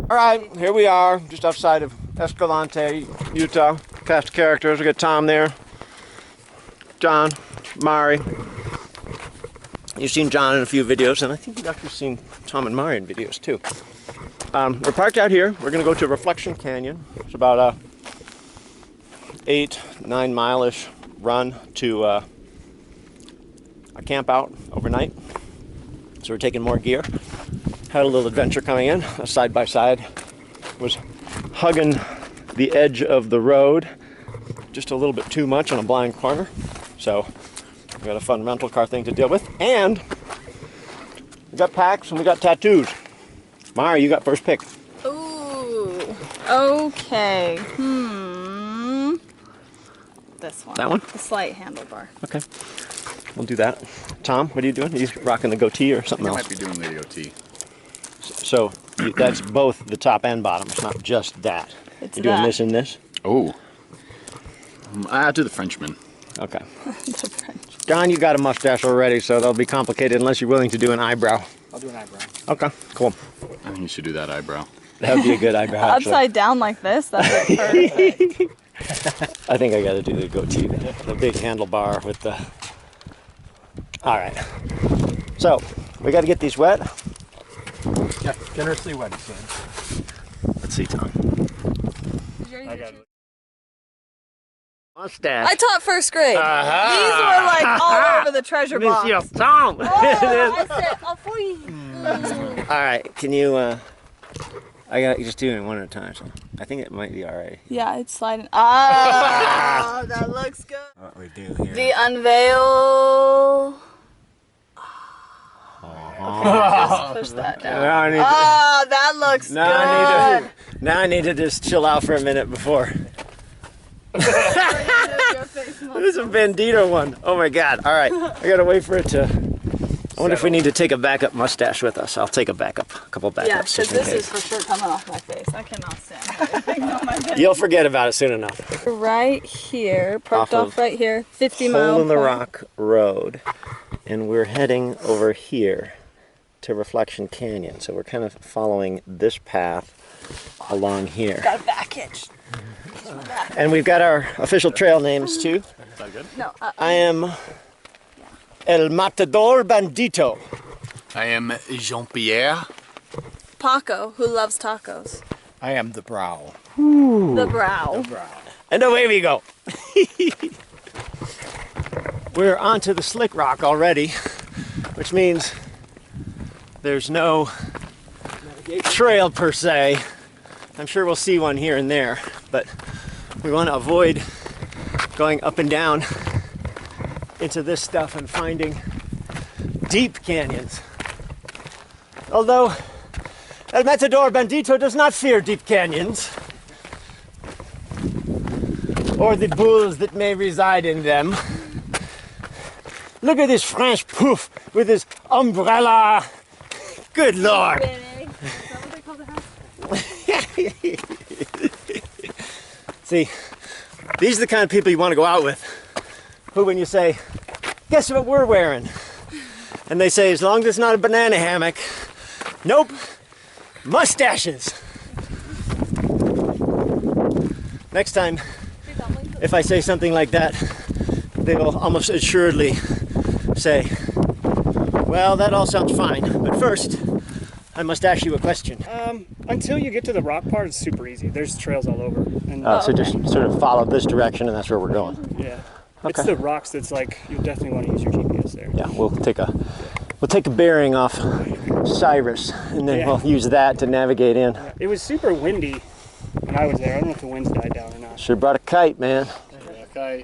All right, here we are, just outside of Escalante, Utah. Cast of characters. We got Tom there, John, Mari. You've seen John in a few videos, and I think you've actually seen Tom and Mari in videos too. We're parked out here. We're going to go to Reflection Canyon. It's about a 8-9 mile-ish run to a camp out overnight. So we're taking more gear. Had a little adventure coming in. A side-by-side was hugging the edge of the road just a little bit too much on a blind corner. So we got a fun rental car thing to deal with. And we got packs and we got tattoos. Mari, you got first pick. Ooh. Okay. This one. That one? The slight handlebar. Okay. We'll do that. Tom, what are you doing? Are you rocking the goatee or something else? I might be doing the goatee. So that's both the top and bottom. It's not just that. You're doing this and this? Oh. I'll do the Frenchman. Okay. The French. John, you got a mustache already, so that'll be complicated unless you're willing to do an eyebrow. I'll do an eyebrow. Okay, cool. I think you should do that eyebrow. That would be a good eyebrow. Upside down like this? That's perfect. I think I got to do the goatee, the big handlebar with the... All right. So, we got to get these wet. Yeah, generously wet, he said. Let's see, Tom. I got it. Mustache. I taught first grade. These were like all over the treasure box. Monsieur Tom. Oh, I said, oh, for you. All right, can you... I got just doing it one at a time. So I think it might be all right. Yeah, it's sliding. Ah, that looks good. What we do here. The unveil. Just push that down. Now I need that looks to, good. now I need to just chill out for a minute before. This is a Bandito one. Oh my God. All right. I got to wait for it to... I wonder if we need to take a backup mustache with us. I'll take a couple backups. Yeah, because this case. is for sure coming off my face. I cannot stand it. You'll forget about it soon enough. Right here, parked off right here, 50 mile Hole in the Rock Road. And we're heading over here to Reflection Canyon. So we're kind of following this path along here. Got a back hitch. And we've got our official trail names too. Is that good? No. I am El Matador Bandito. I am Jean-Pierre. Paco, who loves tacos. I am the brow. The brow. And away we go. We're onto the slick rock already, which means there's no trail per se. I'm sure we'll see one here and there, but we want to avoid going up and down into this stuff and finding deep canyons. Although El Matador Bandito does not fear deep canyons or the bulls that may reside in them. Look at this French poof with his umbrella. Good Lord. See, these are the kind of people you want to go out with. Who, when you say, guess what we're wearing? And they say, as long as it's not a banana hammock. Nope, mustaches. Next time, if I say something like that, they will almost assuredly say, well, that all sounds fine, but first, I must ask you a question. Until you get to the rock part, it's super easy. There's trails all over. And, So just sort of follow this direction and that's where we're going. yeah. Okay. It's the rocks that's like, you'll definitely want to use your GPS there. Yeah, we'll take a bearing off Cyrus and then we'll use that to navigate in. Yeah. It was super windy when I was there. I don't know if the winds died down or not. Should've brought a kite, man. Okay.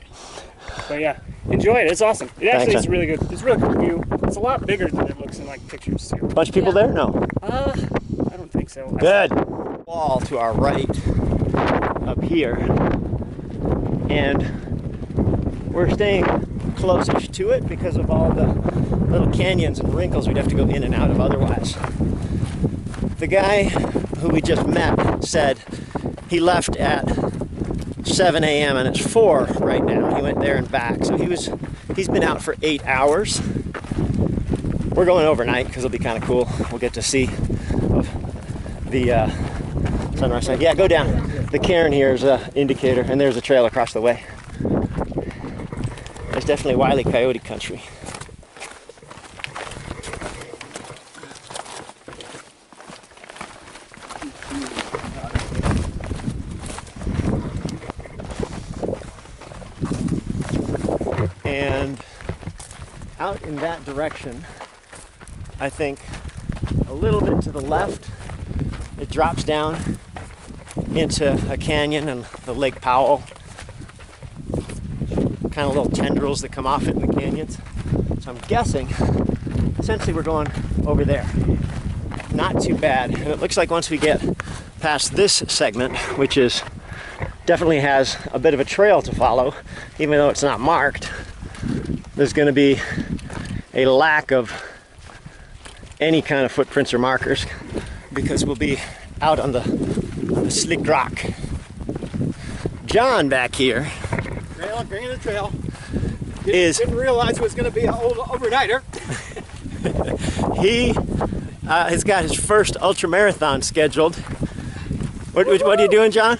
But yeah, enjoy it. It's awesome. It actually is really good. It's a really good view. It's a lot bigger than it looks in like pictures too. Bunch of people there? No. I don't think so. Good. Wall to our right up here. And we're staying closest to it because of all the little canyons and wrinkles we'd have to go in and out of otherwise. The guy who we just met said he left at 7 a.m. and it's 4 right now. He went there and back. So he's been out for 8 hours. we're going overnight because it'll be kind of cool. We'll get to see the sunrise. Yeah, go down. The cairn here is an indicator, and there's a trail across the way. There's definitely Wile E. Coyote country. And out in that direction, I think a little bit to the left, it drops down into a canyon and the Lake Powell. Kind of little tendrils that come off it in the canyons. So I'm guessing, essentially we're going over there. Not too bad. And it looks like once we get past this segment, which is definitely has a bit of a trail to follow, even though it's not marked, there's going to be a lack of any kind of footprints or markers because we'll be out on the slick rock. John back here Bringing the trail. didn't realize it was going to be an overnighter. He has got his first ultra marathon scheduled. What are you doing, John?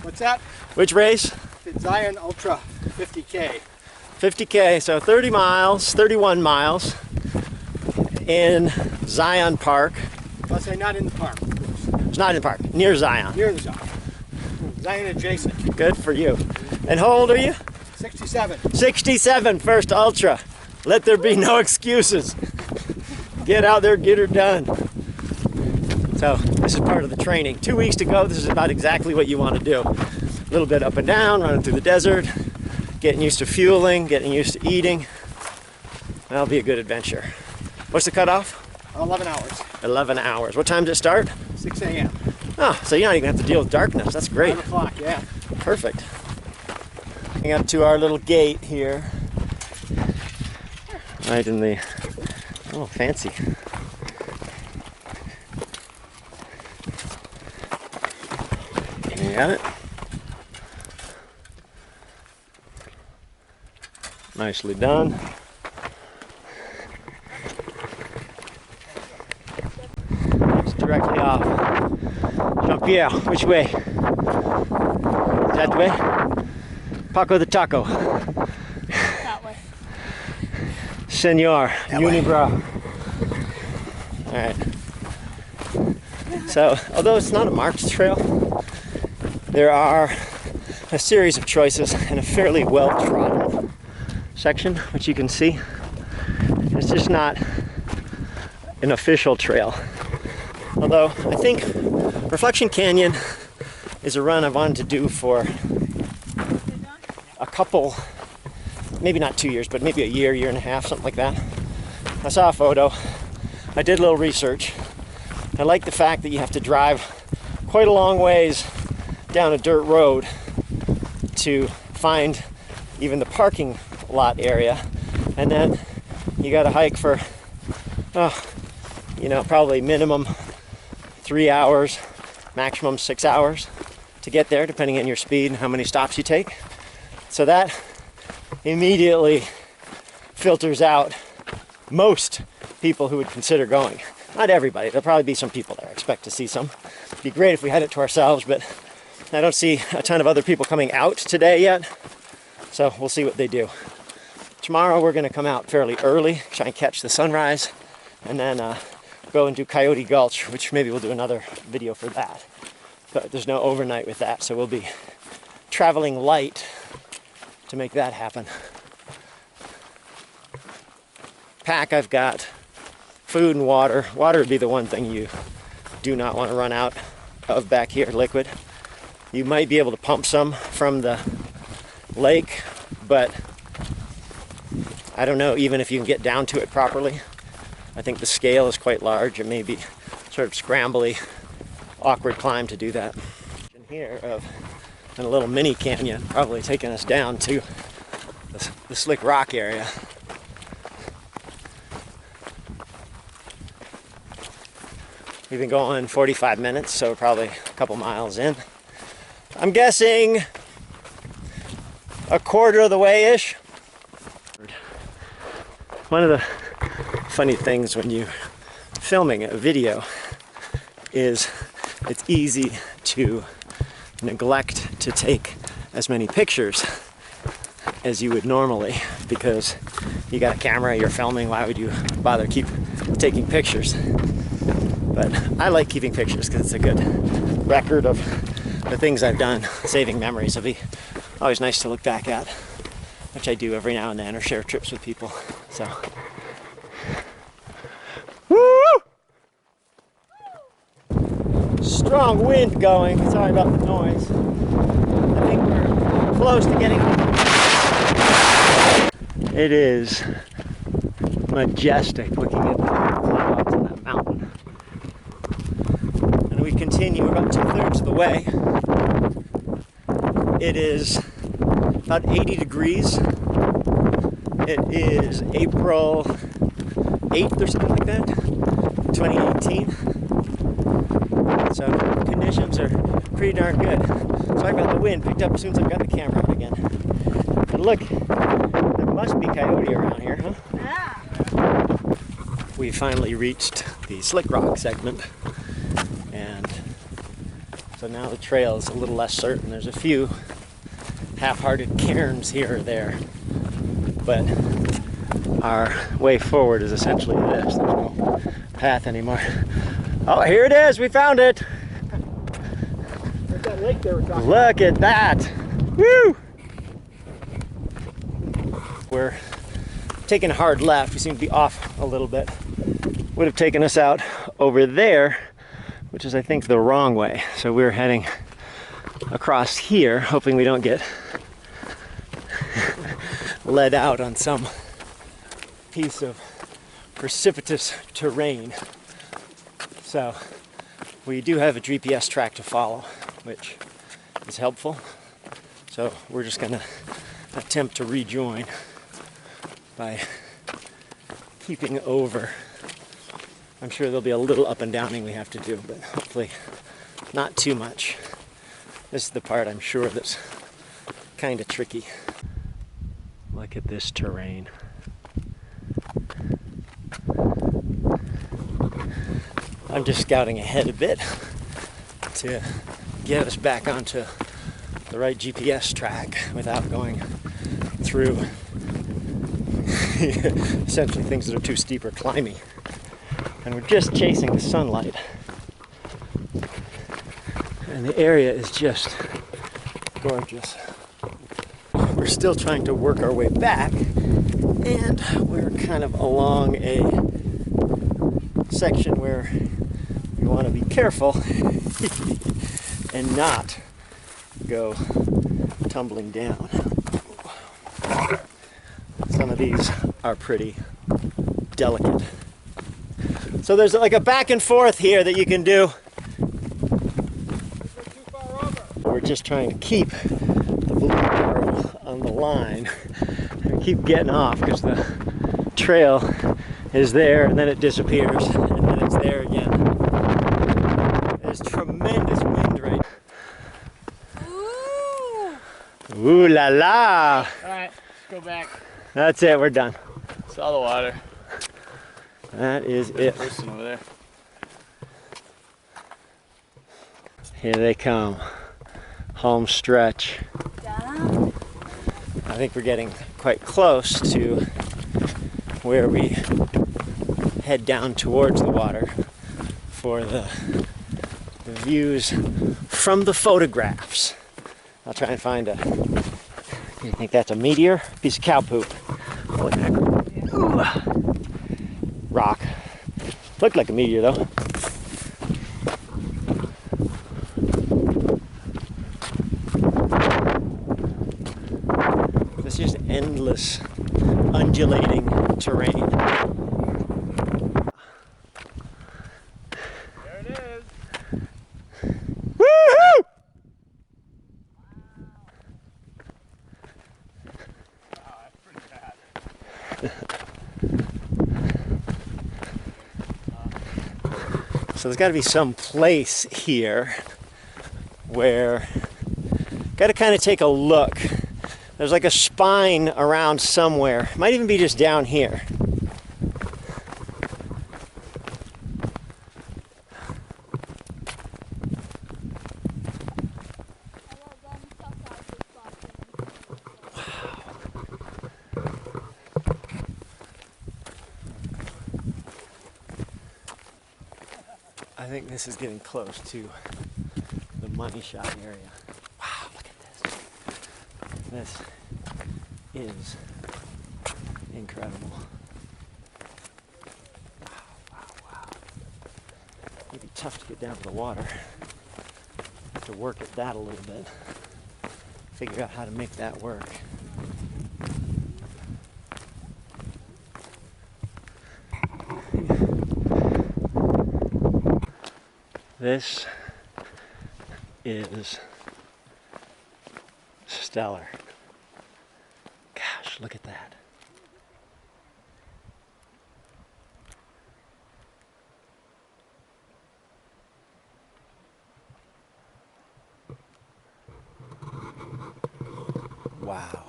What's that? Which race? The Zion Ultra 50K. 50K, so 30 miles, 31 miles in Zion Park. I'll say not in the park, of course. It's not in the park, near Zion. Near the Zion. Zion adjacent. Good for you. And how old are you? 67. 67, first ultra. Let there be no excuses. Get out there, get her done. So this is part of the training. 2 weeks to go. This is about exactly what you want to do. A little bit up and down, running through the desert, getting used to fueling, getting used to eating. That'll be a good adventure. What's the cutoff? 11 hours. 11 hours. What time does it start? 6 a.m. Oh, so you don't even have to deal with darkness. That's great. 5 o'clock, yeah. Perfect. Getting up to our little gate here. Right in the, oh, fancy. You got it? Nicely done. It's directly off. Jean-Pierre, which way? Is that the way? Paco the Taco. That way. Senor, Unibrow. All right. So, although it's not a marked trail, there are a series of choices and a fairly well-trodden section, which you can see. It's just not an official trail. Although I think Reflection Canyon is a run I've wanted to do for a couple, maybe not 2 years, but maybe a year, year and a half, something like that. I saw a photo. I did a little research. I like the fact that you have to drive quite a long ways down a dirt road to find even the parking lot area, and then you got to hike for probably minimum 3 hours, maximum 6 hours to get there, depending on your speed and how many stops you take. So that immediately filters out most people who would consider going. Not everybody, there'll probably be some people there. I expect to see some. It'd be great if we had it to ourselves, but I don't see a ton of other people coming out today yet, so we'll see what they do. Tomorrow we're going to come out fairly early, try and catch the sunrise, and then go and do Coyote Gulch, which maybe we'll do another video for that. But there's no overnight with that, so we'll be traveling light to make that happen. Pack, I've got food and water. Water would be the one thing you do not want to run out of back here, liquid. You might be able to pump some from the lake, but I don't know even if you can get down to it properly. I think the scale is quite large. It may be sort of scrambly, awkward climb to do that. In here of a little mini canyon, probably taking us down to the slick rock area. We've been going 45 minutes, so we're probably a couple miles in. I'm guessing a quarter of the way-ish. One of the funny things when you're filming a video is it's easy to neglect to take as many pictures as you would normally because you got a camera, you're filming, why would you bother keep taking pictures? But I like keeping pictures because it's a good record of the things I've done, saving memories. It'll be always nice to look back at, which I do every now and then, or share trips with people. So, woo! Strong wind going. Sorry about the noise. I think we're close to getting. It is majestic looking at the clouds on that mountain. And we continue about 2/3 of the way. It is about 80 degrees. It is April 8th or something like that, 2018. So conditions are pretty darn good. Sorry about the wind, picked up as soon as I've got the camera out again. And look, there must be coyote around here, huh? Yeah. We finally reached the Slick Rock segment. And so now the trail is a little less certain. There's a few half-hearted cairns here or there. But our way forward is essentially this. There's no path anymore. Oh, here it is. We found it. There's that lake there we're talking Look at that. Woo! We're taking a hard left. We seem to be off a little bit. Would have taken us out over there, which is, I think, the wrong way. So we're heading across here, hoping we don't get led out on some piece of precipitous terrain. So we do have a GPS track to follow, which is helpful. So we're just gonna attempt to rejoin by keeping over. I'm sure there'll be a little up and downing we have to do, but hopefully not too much. This is the part I'm sure that's kind of tricky. Look at this terrain. I'm just scouting ahead a bit to get us back onto the right GPS track without going through essentially things that are too steep or climby. And we're just chasing the sunlight. And the area is just gorgeous. We're still trying to work our way back, and we're kind of along a section where we want to be careful and not go tumbling down. Some of these are pretty delicate. So there's like a back and forth here that you can do. We're just trying to keep the blue arrow on the line and keep getting off because the trail is there and then it disappears and then it's there again. There's tremendous wind right now. Ooh la la! Alright, let's go back. That's it, we're done. Saw the water. That is it. Person over there. Here they come. Home stretch. Yeah. I think we're getting quite close to where we head down towards the water for the views from the photographs. I'll try and find a. You think that's a meteor? Piece of cow poop. Holy mackerel. Ooh. Rock. Looked like a meteor though. It's just endless undulating terrain. There it is. Woohoo! Wow, that's pretty bad. So there's got to be some place here where got to kind of take a look. There's like a spine around somewhere. Might even be just down here. I think this is getting close to the money shot area. Wow, look at this. This is incredible. Wow. It'd be tough to get down to the water. Have to work at that a little bit. Figure out how to make that work. This is stellar. Gosh, look at that. Wow.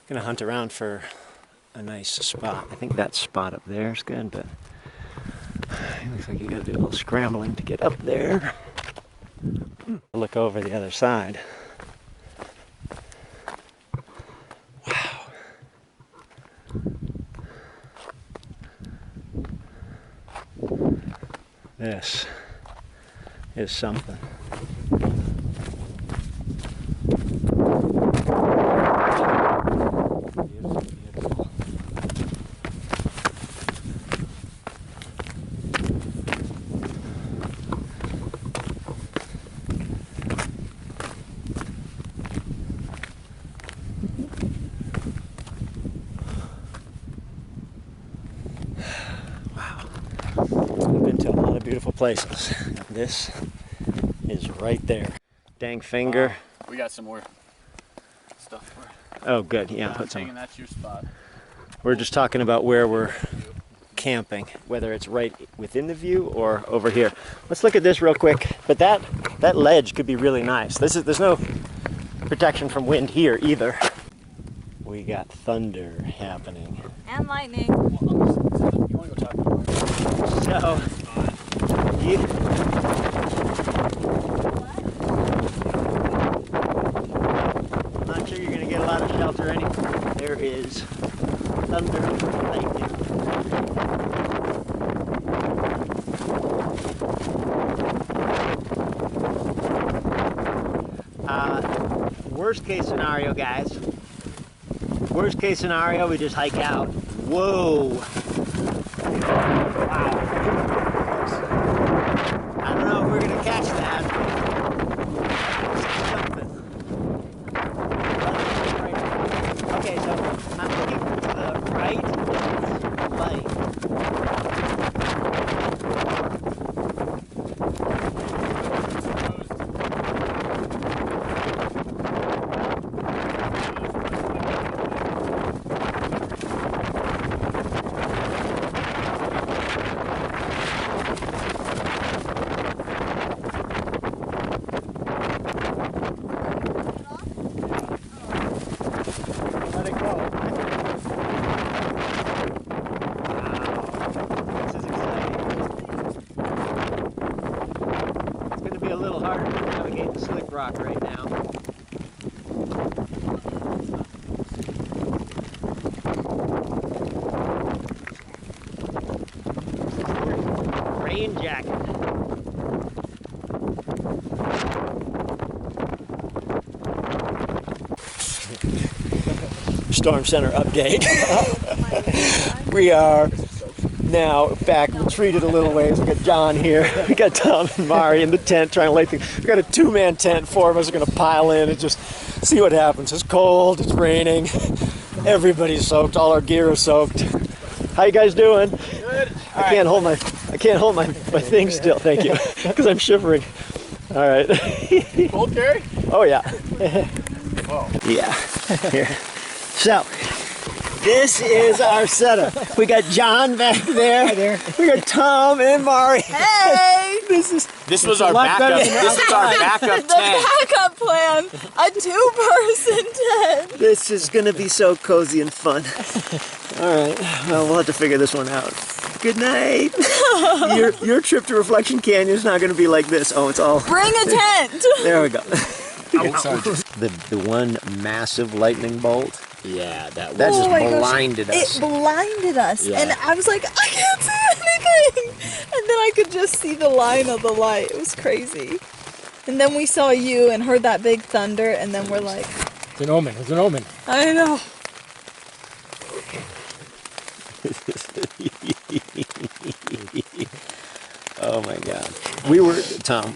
Gonna hunt around for a nice spot. I think that spot up there is good, but it looks like you gotta do a little scrambling to get up there. Look over the other side. Wow. This is something. Beautiful. I've been to a lot of beautiful places. This is right there. Dang finger. We got some more stuff for Oh, good. Yeah, I'm put thinking some. that's your spot. We're just talking about where we're camping, whether it's right within the view or over here. Let's look at this real quick. But that ledge could be really nice. There's no protection from wind here either. We got thunder happening. And lightning. You want to go talk about it? So, I'm not sure you're going to get a lot of shelter anywhere. There is thunder and lightning. Worst case scenario, guys. Worst case scenario, we just hike out. Whoa. Wow. I don't know if we're gonna catch that. Okay, so I'm looking to the right. It's light. Let it go. Wow. This is exciting. It's going to be a little harder to navigate the slick rock right now. Rain jacket. Storm Center update. We are now back retreated a little ways. We got John here. We got Tom and Mari in the tent trying to light things. We got a two-man tent. Four of us are going to pile in and just see what happens. It's cold. It's raining. Everybody's soaked. All our gear is soaked. How you guys doing? Good. I can't hold my thing still. Thank you, because I'm shivering. All right. Cold carry? Oh yeah. Whoa. Yeah. Here. So, this is our setup. We got John back there. Hi there. We got Tom and Mari. Hey! This was our backup. This is our backup The tent. backup plan. A two-person tent. This is gonna be so cozy and fun. All right. Well, we'll have to figure this one out. Good night. Your trip to Reflection Canyon is not gonna be like this. Oh, it's all. Bring a tent. There we go. Outside. The one massive lightning bolt Yeah, that That just just my gosh. blinded us. It blinded us, Yeah. and I was like, I can't see anything. And then I could just see the line of the light. It was crazy. And then we saw you and heard that big thunder, and then we're like, It's an omen. It's an omen. I know. Oh my God. We were, Tom,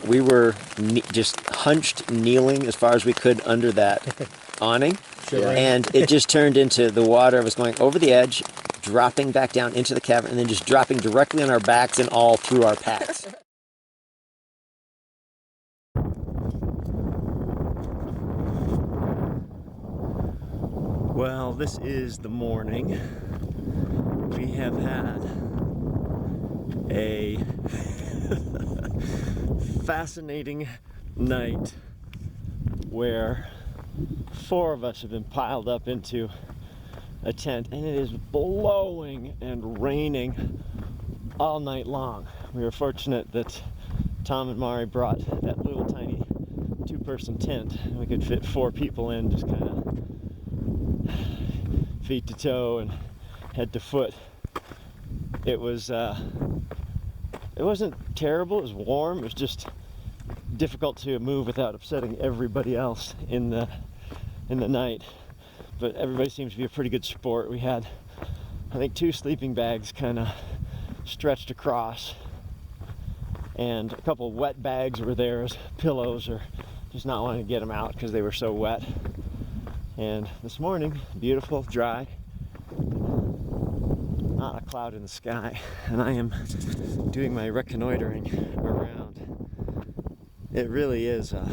just hunched, kneeling as far as we could under that awning. Shivering. And it just turned into the water was going over the edge, dropping back down into the cavern, and then just dropping directly on our backs and all through our packs. Well, this is the morning. We have had a fascinating night where 4 of us have been piled up into a tent, and it is blowing and raining all night long. We were fortunate that Tom and Mari brought that little tiny 2-person tent. We could fit 4 people in, just kind of feet to toe and head to foot. It wasn't terrible. It was warm. It was just difficult to move without upsetting everybody else in the night. But everybody seems to be a pretty good sport. We had, I think, 2 sleeping bags kind of stretched across, and a couple of wet bags were there as pillows, or just not wanting to get them out because they were so wet. And this morning, beautiful, dry, not a cloud in the sky, and I am doing my reconnoitering around. It really is a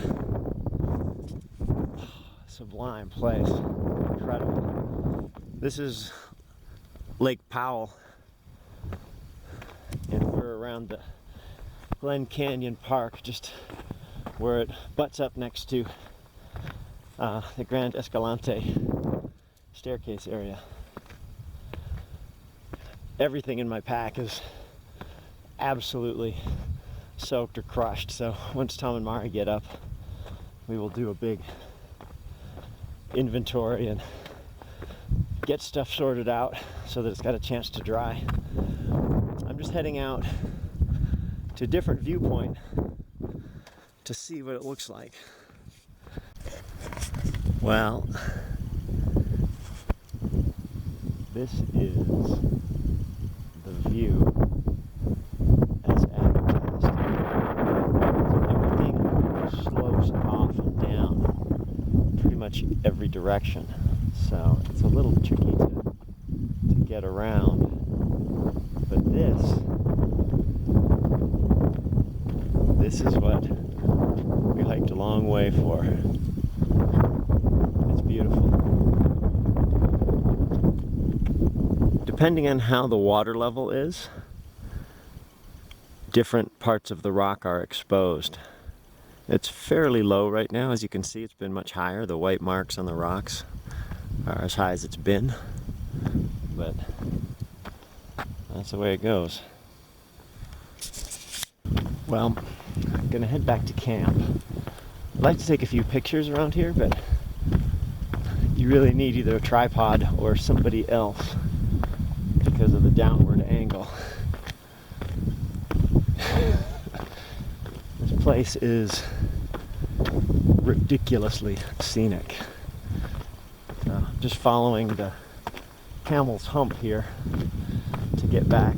sublime place, incredible. This is Lake Powell, and we're around the Glen Canyon Park, just where it butts up next to the Grand Escalante staircase area. Everything in my pack is absolutely soaked or crushed, so once Tom and Mari get up, we will do a big inventory and get stuff sorted out so that it's got a chance to dry. I'm just heading out to a different viewpoint to see what it looks like. Well, this is the view as advertised. Everything slopes off and down pretty much every direction, so it's a little tricky to get around. But this is what we hiked a long way for. It's beautiful. Depending on how the water level is, different parts of the rock are exposed. It's fairly low right now. As you can see, it's been much higher. The white marks on the rocks are as high as it's been, but that's the way it goes. Well, I'm gonna head back to camp. I'd like to take a few pictures around here, but you really need either a tripod or somebody else because of the downward angle. This place is ridiculously scenic. So just following the camel's hump here to get back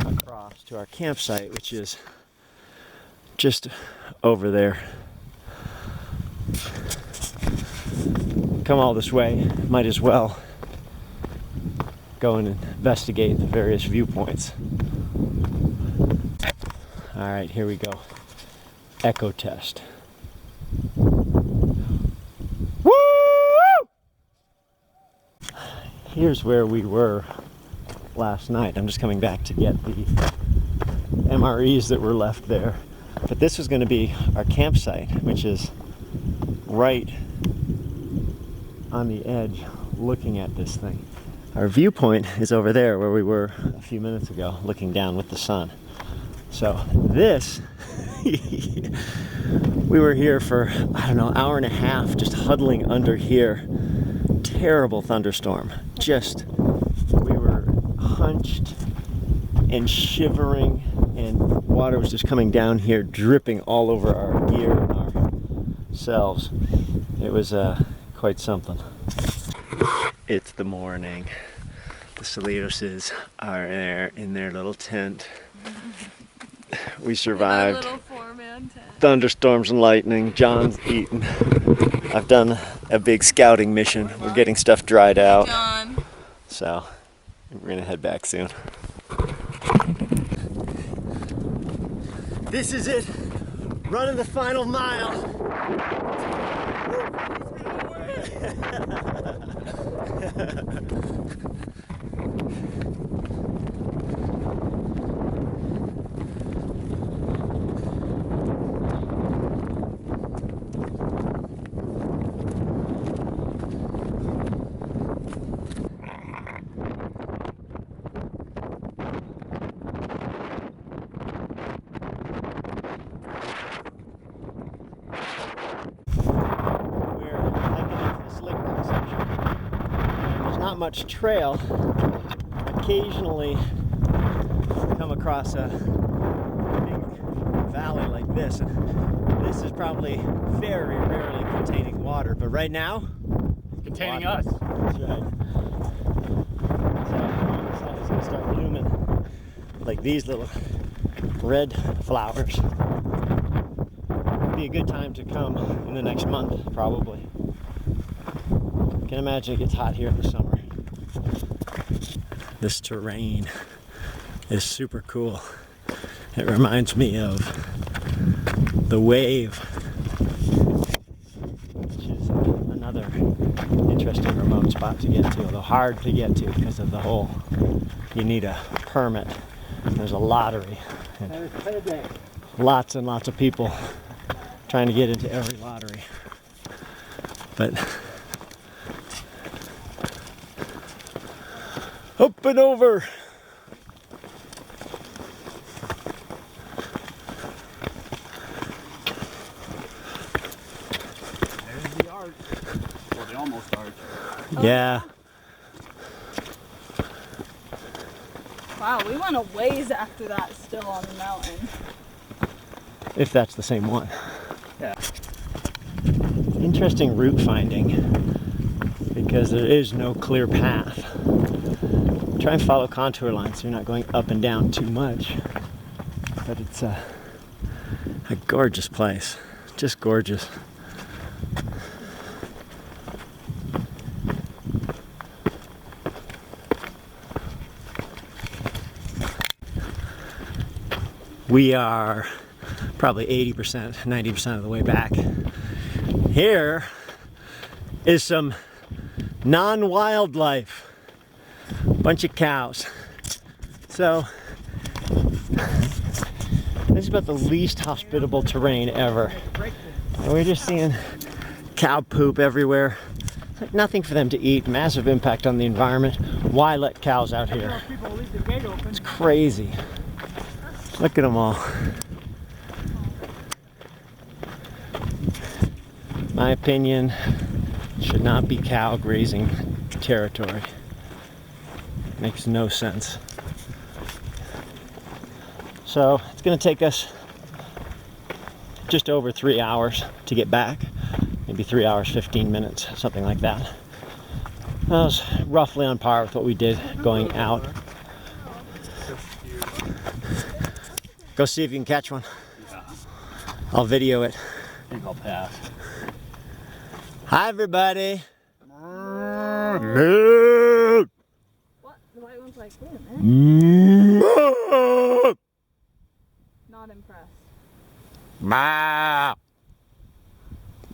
across to our campsite, which is just over there. Come all this way, might as well go and investigate the various viewpoints. All right, here we go. Echo test. Woo! Here's where we were last night. I'm just coming back to get the MREs that were left there. But this was going to be our campsite, which is right on the edge looking at this thing. Our viewpoint is over there where we were a few minutes ago, looking down with the sun. So this, we were here for, I don't know, hour and a half, just huddling under here, terrible thunderstorm. Just, we were hunched and shivering, and water was just coming down here, dripping all over our gear and ourselves. It was quite something. It's the morning. The Solidoses are there in their little tent. We survived little 4-man tent. thunderstorms and lightning. John's eating. I've done a big scouting mission. We're getting stuff dried out. John. So we're gonna head back soon. This is it. Running the final mile. Not much trail. Occasionally come across a big valley like this, and this is probably very rarely containing water, but right now Containing water. us. That's right. So the sun is going to start blooming like these little red flowers. It'd be a good time to come in the next month, probably. I can imagine it gets hot here in the summer. This terrain is super cool. It reminds me of the Wave, which is another interesting remote spot to get to, although hard to get to because of the whole, you need a permit. There's a lottery. And lots and lots of people trying to get into every lottery. But up and over. There's the arch. Well, they almost arch. Yeah. Wow, we went a ways after that still on the mountain. If that's the same one. Yeah. Interesting route finding, because there is no clear path. Try and follow contour lines so you're not going up and down too much. But it's a gorgeous place. Just gorgeous. We are probably 80%, 90% of the way back. Here is some non-wildlife. Bunch of cows. So this is about the least hospitable terrain ever. And we're just seeing cow poop everywhere. It's like nothing for them to eat. Massive impact on the environment. Why let cows out here? It's crazy. Look at them all. My opinion, should not be cow grazing territory. Makes no sense. So it's going to take us just over 3 hours to get back. Maybe 3 hours, 15 minutes, something like that. That was roughly on par with what we did going out. Go see if you can catch one. I'll video it. I think I'll pass. Hi, everybody. What? The white one's like, wait a minute. Not impressed.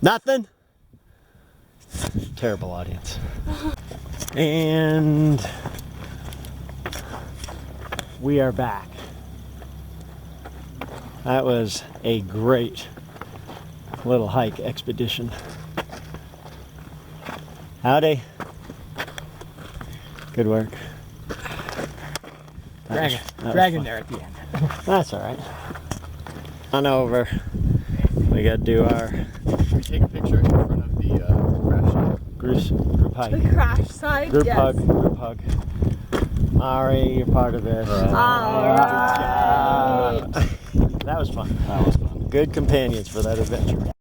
Nothing? Terrible audience. And we are back. That was a great little hike expedition. Howdy. Good work. Dragon there at the end. That's all right. On over. We got to do our Can we take a picture in front of the crash site? Group hug. The crash side. Group yes. hug. Group hug. Mari, you're part of this. All right. That was fun. That was fun. Good companions for that adventure.